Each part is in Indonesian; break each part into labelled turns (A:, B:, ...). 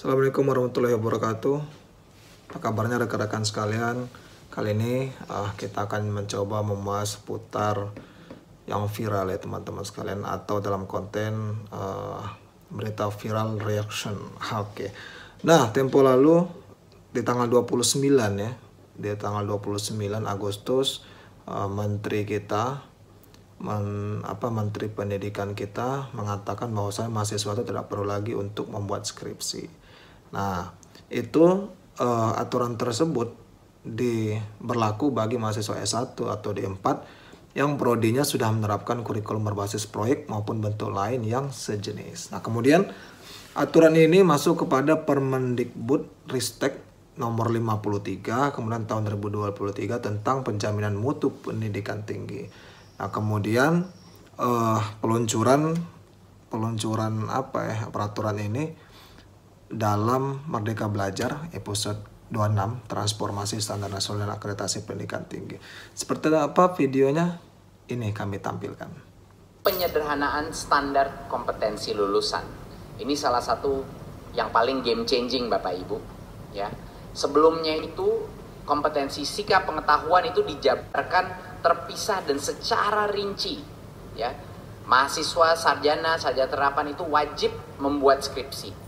A: Assalamualaikum warahmatullahi wabarakatuh. Apa kabarnya rekan-rekan sekalian? Kali ini kita akan mencoba membahas seputar yang viral ya teman-teman sekalian, atau dalam konten berita viral reaction. Oke. Nah, tempo lalu di tanggal 29 ya, di tanggal 29 Agustus Menteri kita Menteri Pendidikan kita mengatakan bahwasanya mahasiswa itu tidak perlu lagi untuk membuat skripsi. Nah, itu aturan tersebut berlaku bagi mahasiswa S1 atau D4 yang prodinya sudah menerapkan kurikulum berbasis proyek maupun bentuk lain yang sejenis. Nah, kemudian aturan ini masuk kepada Permendikbud-Ristek nomor 53 kemudian tahun 2023 tentang penjaminan mutu pendidikan tinggi. Nah, kemudian peluncuran peraturan ini dalam Merdeka Belajar episode 26 Transformasi Standar Nasional dan Akreditasi Pendidikan Tinggi. Seperti apa videonya? Ini kami tampilkan.
B: Penyederhanaan standar kompetensi lulusan. Ini salah satu yang paling game changing Bapak Ibu, ya. Sebelumnya itu kompetensi sikap pengetahuan itu dijabarkan terpisah dan secara rinci, ya. Mahasiswa sarjana terapan itu wajib membuat skripsi.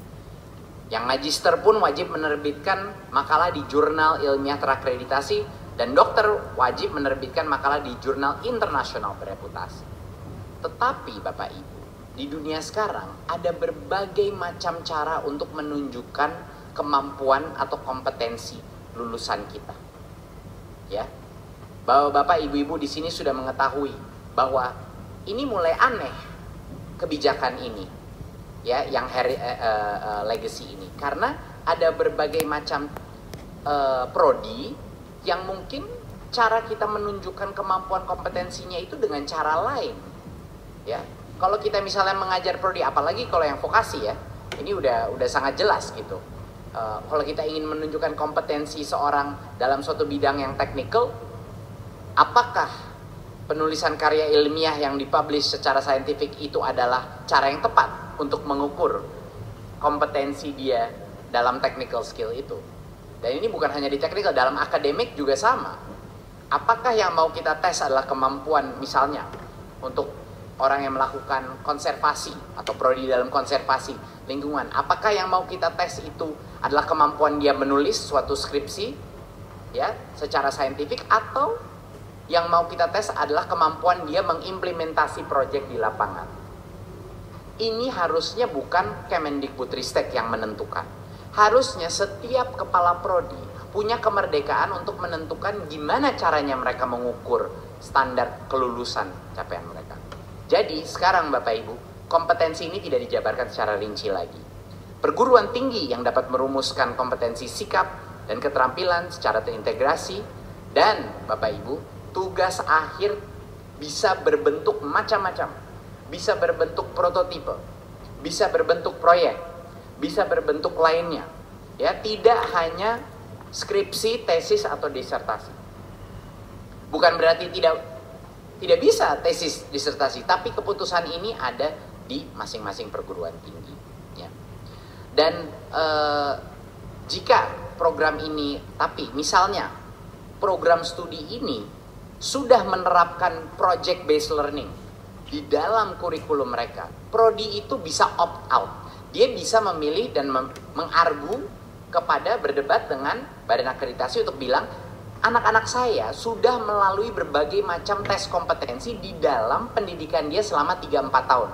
B: Yang magister pun wajib menerbitkan makalah di jurnal ilmiah terakreditasi, dan dokter wajib menerbitkan makalah di jurnal internasional bereputasi. Tetapi Bapak Ibu, di dunia sekarang ada berbagai macam cara untuk menunjukkan kemampuan atau kompetensi lulusan kita. Ya. Bahwa Bapak Ibu-ibu di sini sudah mengetahui bahwa ini mulai aneh kebijakan ini. Ya, yang legacy ini, karena ada berbagai macam prodi yang mungkin cara kita menunjukkan kemampuan kompetensinya itu dengan cara lain, ya. Kalau kita misalnya mengajar prodi, apalagi kalau yang vokasi ya, ini udah sangat jelas gitu. Kalau kita ingin menunjukkan kompetensi seorang dalam suatu bidang yang teknikal, apakah penulisan karya ilmiah yang dipublish secara saintifik itu adalah cara yang tepat untuk mengukur kompetensi dia dalam technical skill itu? Dan ini bukan hanya di technical, dalam akademik juga sama. Apakah yang mau kita tes adalah kemampuan misalnya untuk orang yang melakukan konservasi atau prodi dalam konservasi lingkungan? Apakah yang mau kita tes itu adalah kemampuan dia menulis suatu skripsi ya secara saintifik, atau yang mau kita tes adalah kemampuan dia mengimplementasi proyek di lapangan? Ini harusnya bukan Kemendikbudristek yang menentukan. Harusnya setiap kepala prodi punya kemerdekaan untuk menentukan gimana caranya mereka mengukur standar kelulusan capaian mereka. Jadi sekarang Bapak Ibu, kompetensi ini tidak dijabarkan secara rinci lagi. Perguruan tinggi yang dapat merumuskan kompetensi sikap dan keterampilan secara terintegrasi, dan Bapak Ibu, tugas akhir bisa berbentuk macam-macam. Bisa berbentuk prototipe, bisa berbentuk proyek, bisa berbentuk lainnya. Ya, tidak hanya skripsi, tesis atau disertasi. Bukan berarti tidak bisa tesis, disertasi, tapi keputusan ini ada di masing-masing perguruan tinggi. Ya. Dan jika program ini, tapi misalnya program studi ini sudah menerapkan project based learning di dalam kurikulum mereka, prodi itu bisa opt out. Dia bisa memilih dan mengargu kepada berdebat dengan badan akreditasi untuk bilang, anak-anak saya sudah melalui berbagai macam tes kompetensi di dalam pendidikan dia selama 3-4 tahun.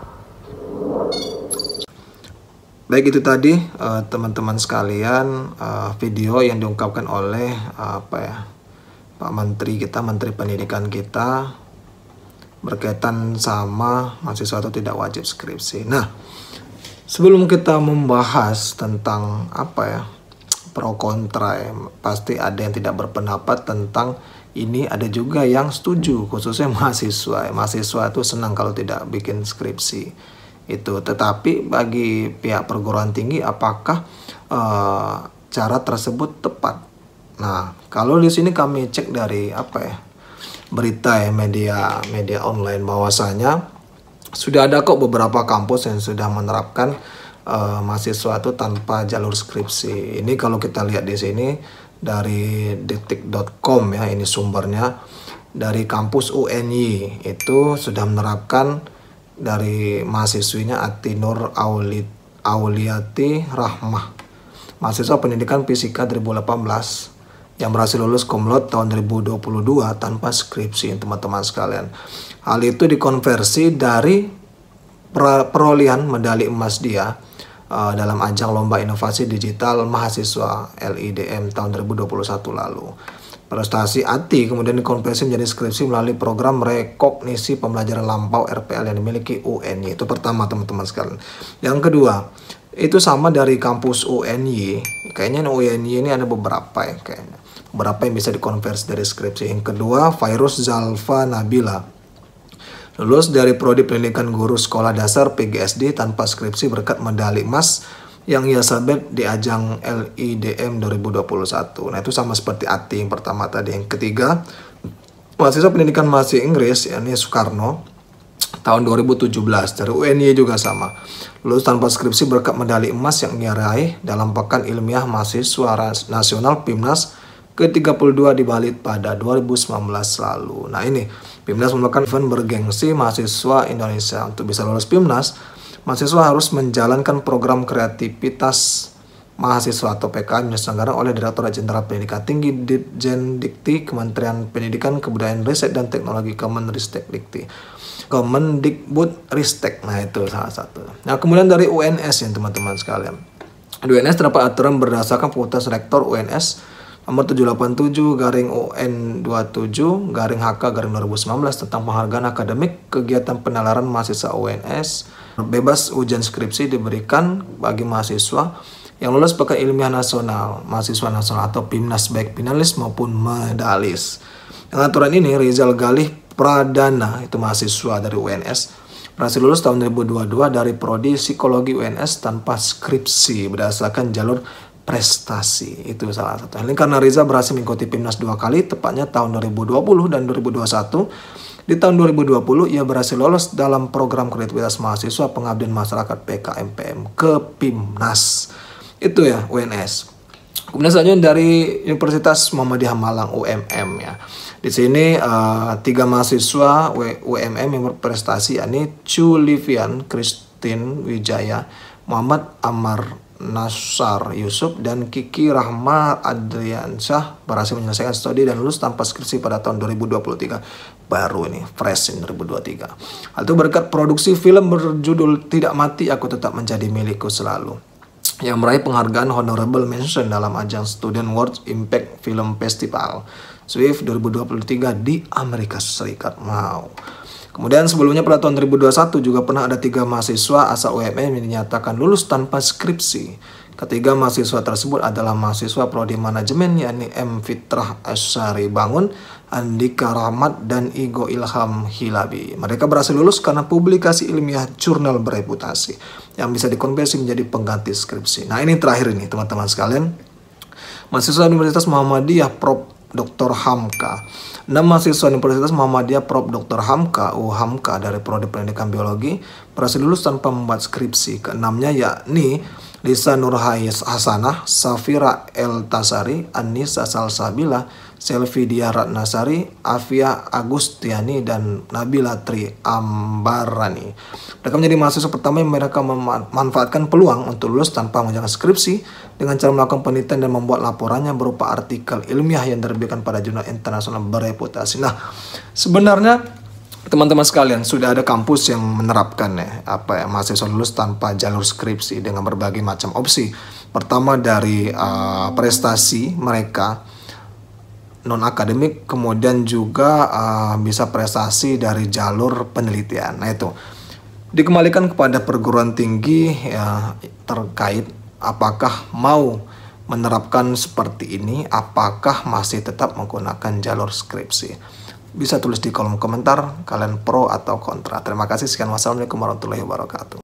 A: Baik, itu tadi teman-teman sekalian video yang diungkapkan oleh Pak Menteri kita, Menteri Pendidikan kita, berkaitan sama mahasiswa itu tidak wajib skripsi. Nah, sebelum kita membahas tentang pro kontra ya, pasti ada yang tidak berpendapat tentang ini, ada juga yang setuju, khususnya mahasiswa. Mahasiswa itu senang kalau tidak bikin skripsi itu. Tetapi bagi pihak perguruan tinggi, apakah cara tersebut tepat? Nah, kalau di sini kami cek dari berita ya, media online, bahwasanya sudah ada kok beberapa kampus yang sudah menerapkan mahasiswa itu tanpa jalur skripsi. Ini kalau kita lihat di sini dari detik.com ya, ini sumbernya dari kampus UNY itu sudah menerapkan dari mahasiswinya Atinur Auliati Rahmah, mahasiswa pendidikan fisika 2018 yang berhasil lulus cum laude tahun 2022 tanpa skripsi, teman-teman sekalian. Hal itu dikonversi dari perolehan medali emas dia dalam ajang lomba inovasi digital mahasiswa LIDM tahun 2021 lalu. Prestasi ATI kemudian dikonversi menjadi skripsi melalui program rekognisi pembelajaran lampau RPL yang dimiliki UNY. Itu pertama, teman-teman sekalian. Yang kedua, itu sama dari kampus UNY. Kayaknya UNY ini ada beberapa ya, kayaknya. Beberapa yang bisa dikonversi dari skripsi. Yang kedua, Virus Zalfa Nabila, lulus dari Prodi Pendidikan Guru Sekolah Dasar PGSD tanpa skripsi berkat medali emas yang ia sabet di ajang LIDM 2021. Nah, itu sama seperti ATI yang pertama tadi. Yang ketiga, mahasiswa pendidikan bahasa Inggris, yakni Soekarno, tahun 2017 dari UNY juga sama. Lulus tanpa skripsi berkat medali emas yang ia raih dalam Pekan Ilmiah Mahasiswa Nasional PIMNAS ke-32 di Bali pada 2019 lalu. Nah, ini PIMNAS merupakan event bergengsi mahasiswa Indonesia. Untuk bisa lulus PIMNAS, mahasiswa harus menjalankan program kreativitas mahasiswa atau PKM yang diselenggarakan oleh Direktorat Jenderal Pendidikan Tinggi Ditjen Dikti Kementerian Pendidikan Kebudayaan Riset dan Teknologi Kemendikbudristek. Nah, itu salah satu. Nah, kemudian dari UNS ya, teman-teman sekalian. Di UNS terdapat aturan berdasarkan Fakultas Rektor UNS nomor 787/27/HK/2019 tentang penghargaan akademik kegiatan penalaran mahasiswa UNS. Bebas ujian skripsi diberikan bagi mahasiswa yang lulus Pekan Ilmiah Nasional, mahasiswa nasional atau PIMNAS, baik finalis maupun medalis. Dengan aturan ini, Rizal Galih Pradana, itu mahasiswa dari UNS, berhasil lulus tahun 2022 dari Prodi Psikologi UNS tanpa skripsi berdasarkan jalur prestasi. Itu salah satu. Ini karena Riza berhasil mengikuti PIMNAS 2 kali, tepatnya tahun 2020 dan 2021. Di tahun 2020, ia berhasil lolos dalam program kreativitas mahasiswa pengabdian masyarakat PKMPM ke PIMNAS. Itu ya, UNS. Kemudian selanjutnya dari Universitas Muhammadiyah Malang, UMM ya. Di sini 3 mahasiswa UMM yang berprestasi, yakni Chu Livian Christine Wijaya, Muhammad Amar Nasar Yusuf, dan Kiki Rahma Adriansyah berhasil menyelesaikan studi dan lulus tanpa skripsi pada tahun 2023. Baru ini, fresh in 2023. Hal itu berkat produksi film berjudul Tidak Mati Aku Tetap Menjadi Milikku Selalu, yang meraih penghargaan Honorable Mention dalam ajang Student World Impact Film Festival SWIFT 2023 di Amerika Serikat. Wow. Kemudian sebelumnya pada tahun 2021 juga pernah ada 3 mahasiswa asal UMM yang dinyatakan lulus tanpa skripsi. Ketiga mahasiswa tersebut adalah mahasiswa Prodi Manajemen, yakni M. Fitrah Asyari Bangun, Andika Rahmat, dan Igo Ilham Hilabi. Mereka berhasil lulus karena publikasi ilmiah jurnal bereputasi yang bisa dikonversi menjadi pengganti skripsi. Nah, ini terakhir ini, teman-teman sekalian. Mahasiswa Universitas Muhammadiyah Prof. Dr. Hamka. 6 mahasiswa Universitas Muhammadiyah Prof. Dr. Hamka (UHAMKA) dari Prodi Pendidikan Biologi berhasil lulus tanpa membuat skripsi. Keenamnya yakni Lisa Nurhais Hasanah, Safira El Tasari, Anissa Salsabila, Selvidia Ratnasari, Afia Agustiani, dan Nabila Tri Ambarani. Mereka menjadi mahasiswa pertama yang mereka memanfaatkan peluang untuk lulus tanpa mengerjakan skripsi dengan cara melakukan penelitian dan membuat laporannya berupa artikel ilmiah yang diterbitkan pada jurnal internasional bereputasi. Nah, sebenarnya teman-teman sekalian, sudah ada kampus yang menerapkan mahasiswa lulus tanpa jalur skripsi dengan berbagai macam opsi. Pertama dari prestasi mereka non akademik, kemudian juga bisa prestasi dari jalur penelitian. Nah, itu dikembalikan kepada perguruan tinggi ya, terkait apakah mau menerapkan seperti ini, apakah masih tetap menggunakan jalur skripsi. Bisa tulis di kolom komentar kalian pro atau kontra. Terima kasih, sekian, wassalamualaikum warahmatullahi wabarakatuh.